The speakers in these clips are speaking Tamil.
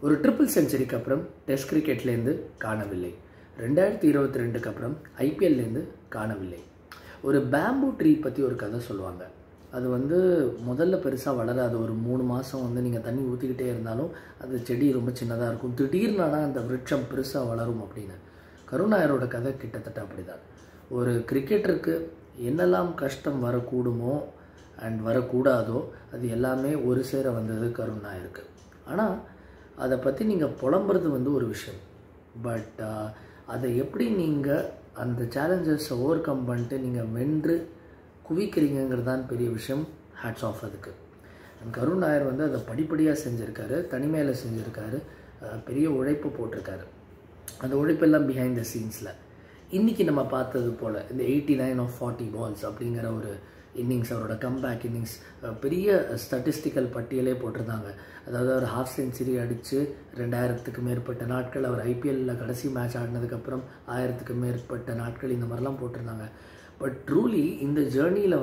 ஒரு ட்ரிபிள் செஞ்சுரிக்கு அப்புறம் டெஸ்ட் கிரிக்கெட்லேருந்து காணவில்லை. 2022க்கு அப்புறம் ஐபிஎல்லேருந்து காணவில்லை. ஒரு பேம்பூ ட்ரீ பற்றி ஒரு கதை சொல்லுவாங்க. அது முதல்ல பெருசாக வளராது. ஒரு 3 மாதம் நீங்கள் தண்ணி ஊற்றிக்கிட்டே இருந்தாலும் அந்த செடி ரொம்ப சின்னதாக இருக்கும். திடீர்னா அந்த விருட்சம் பெருசாக வளரும் அப்படின்னு. கருண் நாயரோட கதை கிட்டத்தட்ட அப்படி தான். ஒரு கிரிக்கெட்டருக்கு என்னெல்லாம் கஷ்டம் வரக்கூடுமோ அண்ட் வரக்கூடாதோ அது எல்லாமே ஒரு சேர வந்தது கருண் நாயருக்கு. ஆனால் அதை பற்றி நீங்கள் புலம்புறது ஒரு விஷயம். பட் அதை எப்படி நீங்கள் அந்த சேலஞ்சஸை ஓவர் கம் பண்ணிட்டு நீங்கள் வென்று குவிக்கிறீங்கிறது தான் பெரிய விஷயம். ஹேட்ஸ் ஆஃப் அதுக்கு. கருண் நாயர் அதை படிப்படியாக செஞ்சுருக்காரு, தனிமையில் செஞ்சுருக்காரு, பெரிய உழைப்பு போட்டிருக்காரு. அந்த உழைப்பெல்லாம் பிஹைண்ட் த சீன்ஸில் இன்றைக்கி நம்ம பார்த்தது போல் இந்த 89 of 40 balls அப்படிங்கிற ஒரு இன்னிங்ஸ், அவரோட கம்பேக் இன்னிங்ஸ் பெரிய ஸ்டாட்டிஸ்டிக்கல் பட்டியலே போட்டிருந்தாங்க. அதாவது அவர் ஹாஃப் செஞ்சுரி அடித்து 2000க்கு மேற்பட்ட நாட்கள், அவர் ஐபிஎல்லில் கடைசி மேட்ச் ஆடினதுக்கப்புறம் 1000க்கு மேற்பட்ட நாட்கள், இந்த மாதிரிலாம் போட்டிருந்தாங்க. பட் ட்ரூலி இந்த ஜேர்னியில்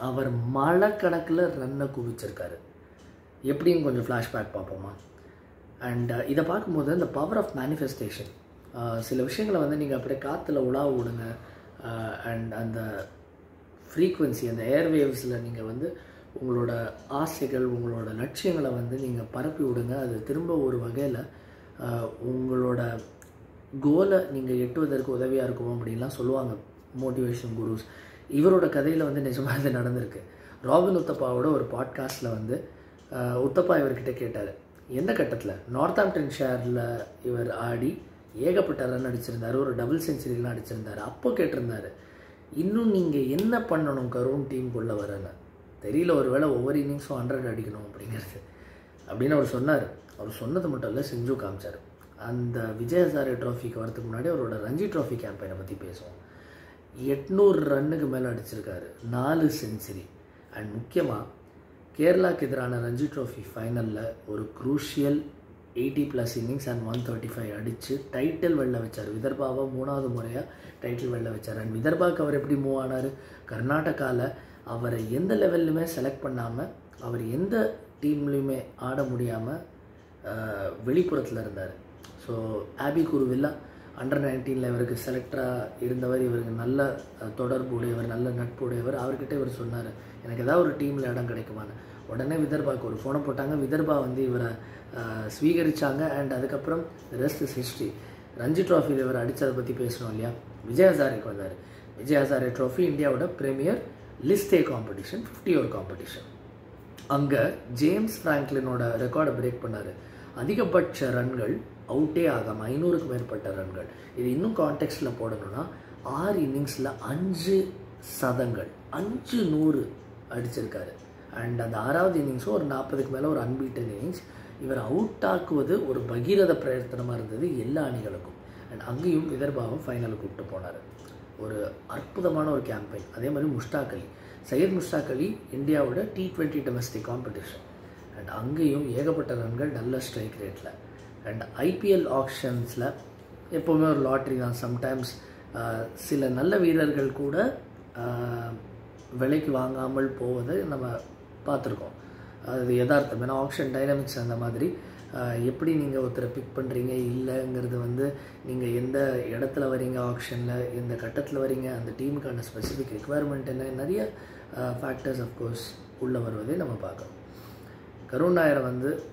அவர் மழைக்கணக்கில் ரன்னை குவிச்சிருக்காரு. எப்படியும் கொஞ்சம் ஃப்ளாஷ்பேக் பார்ப்போமா? அண்ட் இதை பார்க்கும்போது இந்த பவர் ஆஃப் மேனிஃபெஸ்டேஷன், சில விஷயங்களை நீங்கள் அப்படியே காற்றுல உலா விடுங்க. அண்ட் அந்த ஃப்ரீக்குவென்சி, அந்த ஏர்வேவ்ஸில் நீங்கள் உங்களோட ஆசைகள், உங்களோட லட்சியங்களை நீங்கள் பரப்பி விடுங்க. அது திரும்ப ஒரு வகையில் உங்களோட கோலை நீங்கள் எட்டுவதற்கு உதவியாக இருக்கும் அப்படின்லாம் சொல்லுவாங்க மோட்டிவேஷன் குருஸ். இவரோட கதையில் நிஜமாக இது நடந்திருக்கு. ராபின் உத்தப்பாவோட ஒரு பாட்காஸ்ட்டில் உத்தப்பா இவர்கிட்ட கேட்டார், எந்த கட்டத்தில் நார்த்தாம்ப்டன் ஷேரில் இவர் ஆடி ஏகப்பட்ட ரன் அடிச்சிருந்தார், ஒரு டபுள் செஞ்சுரிலாம் அடிச்சிருந்தார். அப்போ கேட்டிருந்தார், இன்னும் நீங்கள் என்ன பண்ணணும் கருண் டீமுக்குள்ளே வரன்னு தெரியல, ஒரு வேளை ஒவ்வொரு இன்னிங்ஸும் 100 அடிக்கணும் அப்படிங்கிறது அப்படின்னு அவர் சொன்னார். அவர் சொன்னது மட்டும் இல்லை, செஞ்சு காமிச்சார். அந்த விஜய் ஹசாரே ட்ராஃபிக்கு வரதுக்கு முன்னாடி அவரோட ரஞ்சி ட்ராஃபி கேம்பெயினை பற்றி பேசுவோம். 800 ரன்னுக்கு மேலே அடிச்சிருக்காரு, 4 செஞ்சுரி. அண்ட் முக்கியமாக கேரளாவுக்கு எதிரான ரஞ்சி ட்ராஃபி ஃபைனலில் ஒரு க்ரூஷியல் 80+ இன்னிங்ஸ் அண்ட் 135 அடித்து டைட்டில் வெளில வச்சார். விதர்பாவை 3வது முறையாக டைட்டில் வெளில வச்சார். அண்ட் விதர்பாவுக்கு அவர் எப்படி மூவ் ஆனார்? கர்நாடகாவில் அவரை எந்த லெவல்லையுமே செலக்ட் பண்ணாமல், அவர் எந்த டீம்லேயுமே ஆட முடியாமல் வெளிப்புறத்தில் இருந்தார். ஸோ ஆபி குருவில்லா அண்டர்-19 இவருக்கு செலக்டராக இருந்தவர். இவருக்கு நல்ல தொடர்பு உடையவர், நல்ல நட்பு உடையவர். அவர்கிட்ட இவர் சொன்னார், எனக்கு ஏதாவது ஒரு டீமில் இடம் கிடைக்குமான்னு. உடனே விதர்பாவுக்கு ஒரு ஃபோனை போட்டாங்க. விதர்பா இவரை ஸ்வீகரித்தாங்க. அண்ட் அதுக்கப்புறம் ரெஸ்ட் இஸ் ஹிஸ்ட்ரி. ரஞ்சி ட்ராஃபியில் இவர் அடித்ததை பற்றி பேசணும் இல்லையா? விஜய் ஹசாரேக்கு வந்தார். விஜய் ஹசாரே ட்ராஃபி இந்தியாவோட பிரீமியர் லிஸ்ட் ஏ காம்படிஷன், 50 ஓவர் காம்படிஷன். அங்கே ஜேம்ஸ் ஃப்ராங்க்லினோட ரெக்கார்டை பிரேக் பண்ணார். அதிகபட்ச ரன்கள் அவுட்டே ஆகாமல் 500க்கு மேற்பட்ட ரன்கள். இது இன்னும் கான்டெக்ஸ்டில் போடணும்னா 6 இன்னிங்ஸில் 5 சதங்கள், 500 அடிச்சிருக்காரு. அண்ட் அந்த 6வது இன்னிங்ஸும் ஒரு 40க்கு மேலே ஒரு அன்பீட்டன் இன்னிங்ஸ். இவர் அவுட் ஆக்குவது ஒரு பகீரத பிரயத்தனமாக இருந்தது எல்லா அணிகளுக்கும். அண்ட் அங்கேயும் விதர்பாவும் ஃபைனலுக்கு கூப்பிட்டு போனார். ஒரு அற்புதமான ஒரு கேம்பெயின். அதே மாதிரி முஷ்டாக் அலி, சையத் முஷ்டாக் அலி இந்தியாவோட T20 டொமஸ்டிக் காம்படிஷன். அண்ட் அங்கேயும் ஏகப்பட்ட ரன்கள், நல்ல ஸ்ட்ரைக் ரேட்டில். அண்ட் ஐபிஎல் ஆக்ஷன்ஸில் எப்போவுமே ஒரு லாட்ரி தான். சம்டைம்ஸ் சில நல்ல வீரர்கள் கூட விலைக்கு வாங்காமல் போவதை நம்ம பார்த்துருக்கோம். அது யதார்த்தம். ஏன்னா ஆக்ஷன் டைனமிக்ஸ் அந்த மாதிரி. எப்படி நீங்கள் ஒருத்தரை பிக் பண்ணுறீங்க இல்லைங்கிறது நீங்கள் எந்த இடத்துல வரீங்க, ஆக்ஷனில் எந்த கட்டத்தில் வரீங்க, அந்த டீமுக்கான ஸ்பெசிஃபிக் ரெக்குவயர்மெண்ட் என்ன, நிறைய ஃபேக்டர்ஸ் அஃப்கோர்ஸ் உள்ளே வருவதை நம்ம பார்க்கணும். கருண் நாயரை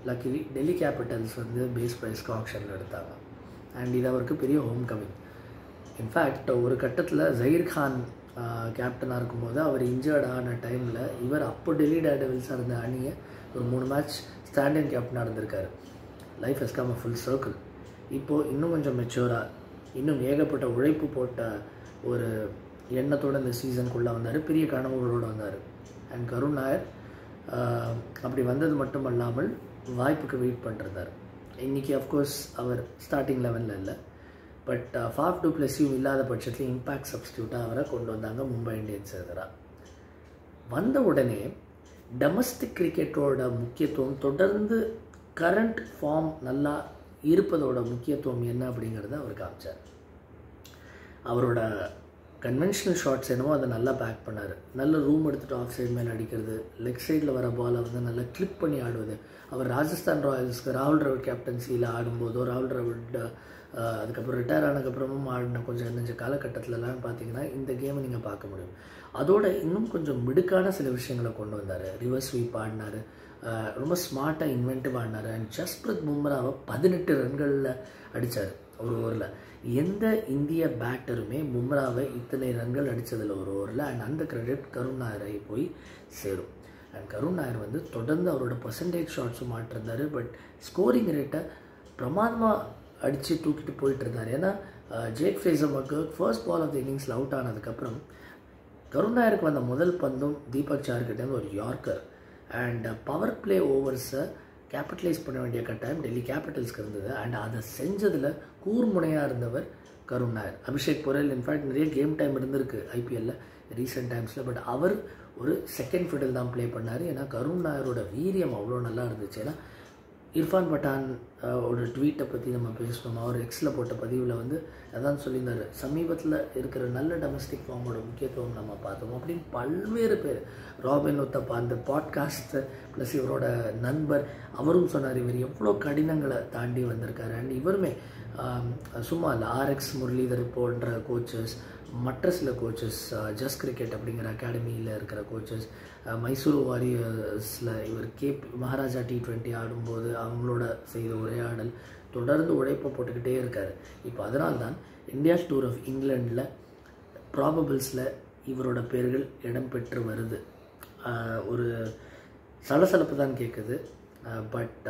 லக்கிலி டெல்லி கேபிட்டல்ஸ் பேஸ் ப்ரைஸ்க்கு ஆக்ஷனில் எடுத்தாங்க. அண்ட் இது அவருக்கு பெரிய ஹோம் கமிங். இன்ஃபேக்ட் ஒரு கட்டத்தில் ஜஹீர் கான் கேப்டனாக இருக்கும்போது அவர் இன்ஜர்ட் ஆன டைமில் இவர் அப்போ டெல்லி டேர்டெவில்ஸாக இருந்த அணியை ஒரு 3 மேட்ச் ஸ்டாண்டிங் கேப்டனாக இருந்திருக்காரு. Life has come a full circle. இப்போது இன்னும் கொஞ்சம் மெச்சூராக, இன்னும் ஏகப்பட்ட உழைப்பு போட்ட ஒரு எண்ணத்தோடு இந்த சீசனுக்குள்ளே வந்தார். பெரிய கனவுகளோடு வந்தார். அண்ட் கருண் நாயர் அப்படி வந்தது மட்டும் அல்லாமல் வாய்ப்புக்கு வெயிட் பண்ணிருந்தார். இன்றைக்கி அஃப்கோர்ஸ் அவர் ஸ்டார்டிங் லெவலில் இல்லை. பட் ஃபாஃப் டு ப்ளஸியும் இல்லாத பட்சத்தில் இம்பேக்ட் சப்ஸ்டியூட்டாக அவரை கொண்டு வந்தாங்க மும்பை இந்தியன்ஸ் எதிராக. வந்த உடனே டொமஸ்டிக் கிரிக்கெட்டோட முக்கியத்துவம், தொடர்ந்து கரண்ட் ஃபார்ம் நல்லா இருப்பதோட முக்கியத்துவம் என்ன அப்படிங்கிறத அவர் காமிச்சார். அவரோட கன்வென்ஷனல் ஷாட்ஸ் என்னவோ அதை நல்லா பேக் பண்ணார். நல்ல ரூம் எடுத்துகிட்டு ஆஃப் சைடு மேலே அடிக்கிறது, லெக் சைடில் வர பாலை வந்து நல்லா கிளிப் பண்ணி ஆடுவது. அவர் ராஜஸ்தான் ராயல்ஸ்க்கு ராகுல் டிராவிட் கேப்டன்சியில் ஆடும்போதோ, ராகுல் டிராவிட் அதுக்கப்புறம் ரிட்டையர் ஆனதுக்கப்புறமும் ஆடின கொஞ்சம் காலகட்டத்திலலாம் பார்த்தீங்கன்னா இந்த கேமை நீங்கள் பார்க்க முடியும். அதோட இன்னும் கொஞ்சம் மிடுக்கான சில விஷயங்களை கொண்டு வந்தார். ரிவர்ஸ் ஸ்வீப் ஆடினார், ரொம்ப ஸ்மார்ட்டாக இன்வென்டிவ் ஆடினார். அண்ட் ஜஸ்பிரீத் பும்ராவை 18 ரன்களில் அடித்தார் ஒரு ஓவரில். எந்த இந்திய பேட்டருமே பும்ராவை இத்தனை ரன்கள் அடித்ததில் ஒரு ஓவரில். அண்ட் அந்த கிரெடிட் கருண் நாயரை போய் சேரும். அண்ட் கருண் நாயர் வந்து தொடர்ந்து அவரோட பர்சன்டேஜ் ஷாட்ஸும் மாட்டிருந்தார். பட் ஸ்கோரிங் ரேட்டை பிரமாதமாக அடித்து தூக்கிட்டு போயிட்டு இருந்தார். ஏன்னா Jake Fraser McGurk first ball off the இன்னிங்ஸில் அவுட் ஆனதுக்கப்புறம் கருண் நாயருக்கு வந்த முதல் பந்தும் தீபக் சார்கிட்டேருந்து ஒரு யார்க்கர். அண்ட் பவர் பிளே ஓவர்ஸை கேபிட்டலைஸ் பண்ண வேண்டிய கட்டாயம் டெல்லி கேபிட்டல்ஸ்க்கு இருந்தது. அண்ட் அதை செஞ்சதில் கூர்முனையாக இருந்தவர் கருண் நாயர். அபிஷேக் பொரேல் இன்ஃபேக்ட் நிறைய கேம் டைம் இருந்திருக்கு ஐபிஎல்லில் ரீசெண்ட் டைம்ஸில். பட் அவர் ஒரு செகண்ட் ஃபிடில் தான் ப்ளே பண்ணார். ஏன்னா கருண் நாயரோட வீரியம் அவ்வளோ நல்லா இருந்துச்சு. ஏன்னா இர்ஃபான் பட்டான் ஒரு ட்வீட்டை பற்றி நம்ம பேசணும். அவர் எக்ஸில் போட்ட பதிவில் வந்து அதான் சொல்லியிருந்தார், சமீபத்தில் இருக்கிற நல்ல டொமஸ்டிக் ஃபார்மோட முக்கியத்துவம் நம்ம பார்த்தோம் அப்படின்னு பல்வேறு பேர். ராபின் உத்தப்பா அந்த பாட்காஸ்ட் ப்ளஸ் இவரோட நண்பர் அவரும் சொன்னார் இவர் எவ்வளோ கடினங்களை தாண்டி வந்திருக்காரு. அண்ட் இவருமே சும்மா இல்லை, ஆர்எக்ஸ் முரளிதர் போன்ற கோச்சஸ், மற்ற சில கோச்சஸ், ஜஸ்ட் கிரிக்கெட் அப்படிங்கிற அகாடமியில் இருக்கிற கோச்சஸ், மைசூர் வாரியர்ஸில் இவர் மகாராஜா T20 ஆடும்போது அவங்களோட செய்த உரையாடல், தொடர்ந்து உழைப்பை போட்டுக்கிட்டே இருக்கார். இப்போ அதனால்தான் இந்தியாஸ் டூர் ஆஃப் இங்கிலாண்டில் ப்ராபபிள்ஸில் இவரோட பேர்கள் இடம்பெற்று வருது. ஒரு சலசலப்பு தான் கேட்குது. பட்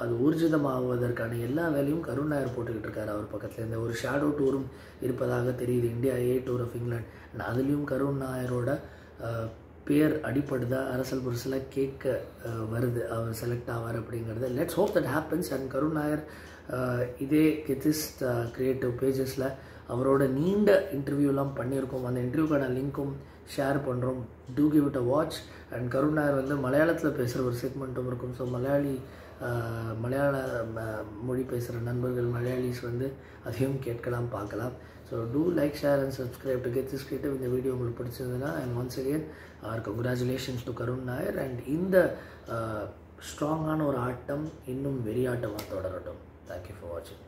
அது ஊர்ஜிதமாகுவதற்கான எல்லா வேலையும் கருண் நாயர் போட்டுக்கிட்டு இருக்காரு. அவர் பக்கத்தில் இந்த ஒரு ஷேடோ டூரும் இருப்பதாக தெரியுது, India A tour of England. அதுலேயும் கருண் நாயரோட பேர் அடிப்படுதா, அரசல் புரசலாக கேட்க வருது அவர் செலக்ட் ஆவார் அப்படிங்கிறது. Let's hope that happens. And Karun Nair இதே கெத்திஸ்ட் கிரியேட்டிவ் பேஜஸில் அவரோட நீண்ட இன்டர்வியூலாம் பண்ணியிருக்கோம். அந்த இன்டர்வியூக்கான லிங்க்கும் ஷேர் பண்ணுறோம். To give it a watch. And Karun Nair வந்து மலையாளத்தில் பேசுகிற ஒரு செக்மெண்ட்டும் இருக்கும். ஸோ மலையாள மொழி பேசுகிற நண்பர்கள் மலையாளிஸ் வந்து அதையும் கேட்கலாம், பார்க்கலாம். So do like, share and subscribe to get this creative. இந்த வீடியோ உங்களுக்கு பிடிச்சிருந்ததுன்னா and once again congratulations to Karun Nair. And இந்த ஸ்ட்ராங்கான ஒரு ஆட்டம் இன்னும் வெறியாட்டமாக தொடரட்டும். தேங்க்யூ ஃபார் வாட்சிங்.